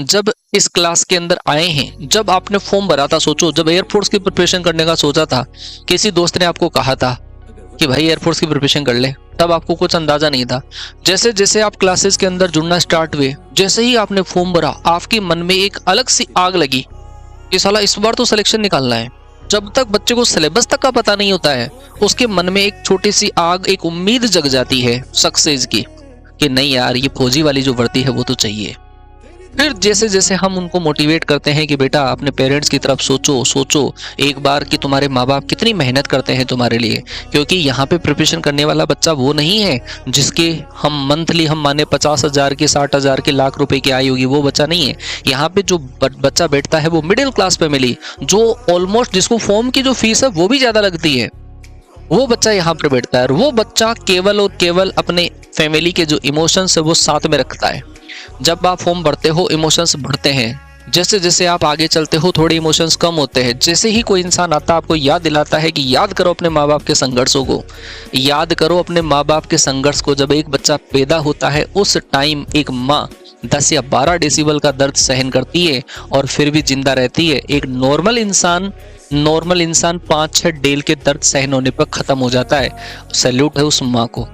जब इस क्लास के अंदर आए हैं, जब आपने फॉर्म भरा था, सोचो जब एयरफोर्स की प्रिपरेशन करने का सोचा था, किसी दोस्त ने आपको कहा था कि भाई एयरफोर्स की प्रिपरेशन कर ले, तब आपको कुछ अंदाजा नहीं था। जैसे जैसे आप क्लासेस के अंदर जुड़ना स्टार्ट हुए, जैसे ही आपने फॉर्म भरा, आपके मन में एक अलग सी आग लगी कि साला इस बार तो सिलेक्शन निकालना है। जब तक बच्चे को सिलेबस तक का पता नहीं होता है, उसके मन में एक छोटी सी आग, एक उम्मीद जग जाती है सक्सेस की कि नहीं यार, ये फौजी वाली जो वर्दी है वो तो चाहिए। फिर जैसे जैसे हम उनको मोटिवेट करते हैं कि बेटा अपने पेरेंट्स की तरफ सोचो एक बार कि तुम्हारे माँ बाप कितनी मेहनत करते हैं तुम्हारे लिए, क्योंकि यहाँ पे प्रिपरेशन करने वाला बच्चा वो नहीं है जिसके हम मंथली हम माने 50,000 की 60,000 की लाख रुपए की आय होगी, वो बच्चा नहीं है। यहाँ पे जो बच्चा बैठता है वो मिडिल क्लास फैमिली, जो ऑलमोस्ट जिसको फॉर्म की जो फीस है वो भी ज्यादा लगती है, वो बच्चा यहाँ पर बैठता है। और वो बच्चा केवल और केवल अपने फैमिली के जो इमोशंस है वो साथ में रखता है। जब आप फॉर्म भरते हो इमोशंस बढ़ते हैं, जैसे जैसे आप आगे चलते हो थोड़े इमोशंस कम होते हैं। जैसे ही कोई इंसान आता आपको याद दिलाता है कि याद करो अपने माँ बाप के संघर्षों को, याद करो अपने माँ बाप के संघर्ष को। जब एक बच्चा पैदा होता है उस टाइम एक माँ 10 या 12 डेसिबल का दर्द सहन करती है और फिर भी जिंदा रहती है। एक नॉर्मल इंसान 5-6 डेल के दर्द सहन होने पर खत्म हो जाता है। सैल्यूट है उस माँ को।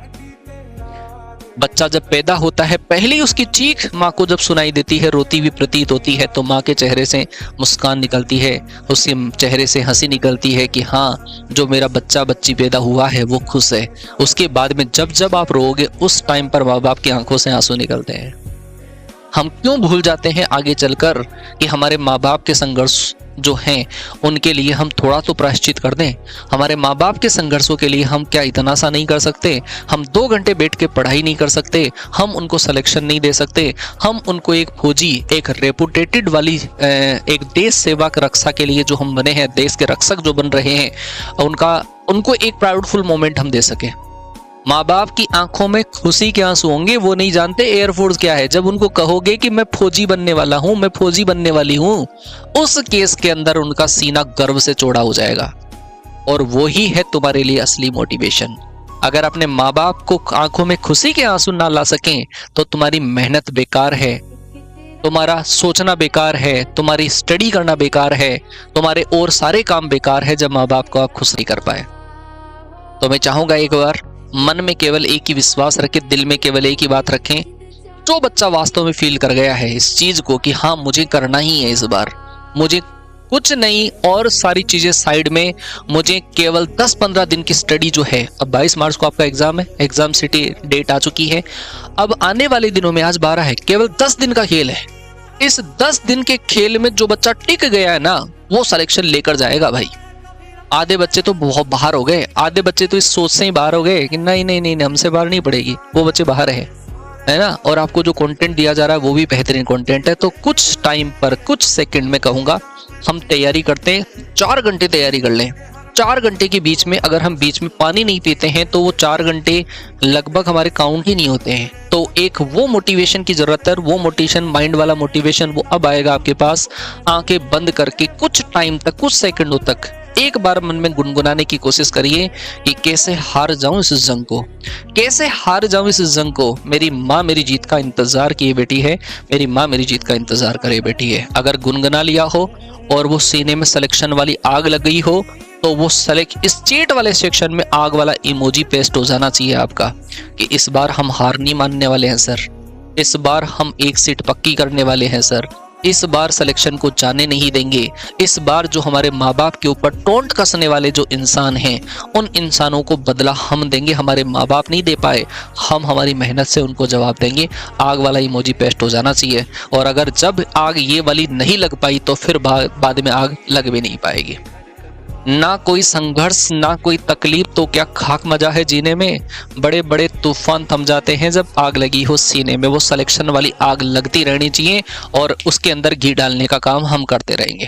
बच्चा जब पैदा होता है पहली उसकी चीख माँ को जब सुनाई देती है, रोती हुई प्रतीत होती है, तो माँ के चेहरे से मुस्कान निकलती है, उसके चेहरे से हंसी निकलती है कि हाँ, जो मेरा बच्चा बच्ची पैदा हुआ है वो खुश है। उसके बाद में जब जब आप रोओगे उस टाइम पर माँ बाप की आंखों से आंसू निकलते हैं। हम क्यों भूल जाते हैं आगे चलकर कि हमारे माँ बाप के संघर्ष जो हैं उनके लिए हम थोड़ा तो प्रायश्चित कर दें। हमारे माँ बाप के संघर्षों के लिए हम क्या इतना सा नहीं कर सकते? हम 2 घंटे बैठ के पढ़ाई नहीं कर सकते? हम उनको सिलेक्शन नहीं दे सकते? हम उनको एक फौजी, एक रेपुटेटेड वाली एक देश सेवा की रक्षा के लिए जो हम बने हैं, देश के रक्षक जो बन रहे हैं, उनको एक प्राउडफुल मोमेंट हम दे सके। माँ बाप की आंखों में खुशी के आंसू होंगे, वो नहीं जानते एयरफोर्स क्या है। जब उनको कहोगे कि मैं फौजी बनने वाला हूं, मैं फौजी बनने वाली हूं, उस केस के अंदर उनका सीना गर्व से चौड़ा हो जाएगा। और वो ही है तुम्हारे लिए असली मोटिवेशन। अगर अपने माँ बाप को आंखों में खुशी के आंसू ना ला सकें तो तुम्हारी मेहनत बेकार है, तुम्हारा सोचना बेकार है, तुम्हारी स्टडी करना बेकार है, तुम्हारे और सारे काम बेकार है जब माँ बाप को आप खुश नहीं कर पाए। तो मैं चाहूंगा एक बार मन में केवल एक ही विश्वास रखें, दिल में केवल एक ही बात रखें। जो बच्चा वास्तव में फील कर गया है इस चीज को कि हाँ मुझे करना ही है, इस बार मुझे कुछ नहीं और सारी चीजें साइड में, मुझे केवल 10-15 दिन की स्टडी जो है। अब 22 मार्च को आपका एग्जाम है, एग्जाम सिटी डेट आ चुकी है। अब आने वाले दिनों में, आज 12 है, केवल 10 दिन का खेल है। इस 10 दिन के खेल में जो बच्चा टिक गया है ना, वो सिलेक्शन लेकर जाएगा भाई। आधे बच्चे तो बहुत बाहर हो गए, आधे बच्चे तो इस सोच से ही बाहर हो गए कि नहीं नहीं नहीं, हमसे बाहर नहीं पड़ेगी, वो बच्चे बाहर है ना। और आपको जो कंटेंट दिया जा रहा है वो भी बेहतरीन कंटेंट है। तो कुछ टाइम पर, कुछ सेकंड में कहूंगा, हम तैयारी करते हैं, 4 घंटे तैयारी कर लें। 4 घंटे के बीच में अगर हम बीच में पानी नहीं पीते हैं तो वो 4 घंटे लगभग हमारे काउंट ही नहीं होते हैं। तो एक वो मोटिवेशन की जरूरत है, वो मोटिवेशन, माइंड वाला मोटिवेशन वो अब आएगा आपके पास। आंखें बंद करके कुछ टाइम तक, कुछ सेकंडों तक एक बार मन में गुनगुनाने की कोशिश करिए कि कैसे हार जाऊं इस जंग को, कैसे हार जाऊं इस जंग को। मेरी माँ मेरी जीत का इंतजार किए बैठी है, मेरी माँ मेरी जीत का इंतजार करे बैठी है। अगर गुनगुना लिया हो और वो सीने में सिलेक्शन वाली आग लग गई हो तो वो इस चीट वाले सेक्शन में आग वाला इमोजी पेस्ट हो जाना चाहिए आपका कि इस बार हम हार नहीं मानने वाले हैं सर, इस बार हम एक सीट पक्की करने वाले हैं सर, इस बार सिलेक्शन को जाने नहीं देंगे। इस बार जो हमारे माँ बाप के ऊपर टोंट कसने वाले जो इंसान हैं, उन इंसानों को बदला हम देंगे। हमारे माँ बाप नहीं दे पाए, हम हमारी मेहनत से उनको जवाब देंगे। आग वाला इमोजी पेस्ट हो जाना चाहिए। और अगर जब आग ये वाली नहीं लग पाई तो फिर बाद में आग लग भी नहीं पाएगी। ना कोई संघर्ष, ना कोई तकलीफ, तो क्या खाक मजा है जीने में। बड़े बड़े तूफान थम जाते हैं जब आग लगी हो सीने में। वो सिलेक्शन वाली आग लगती रहनी चाहिए और उसके अंदर घी डालने का काम हम करते रहेंगे।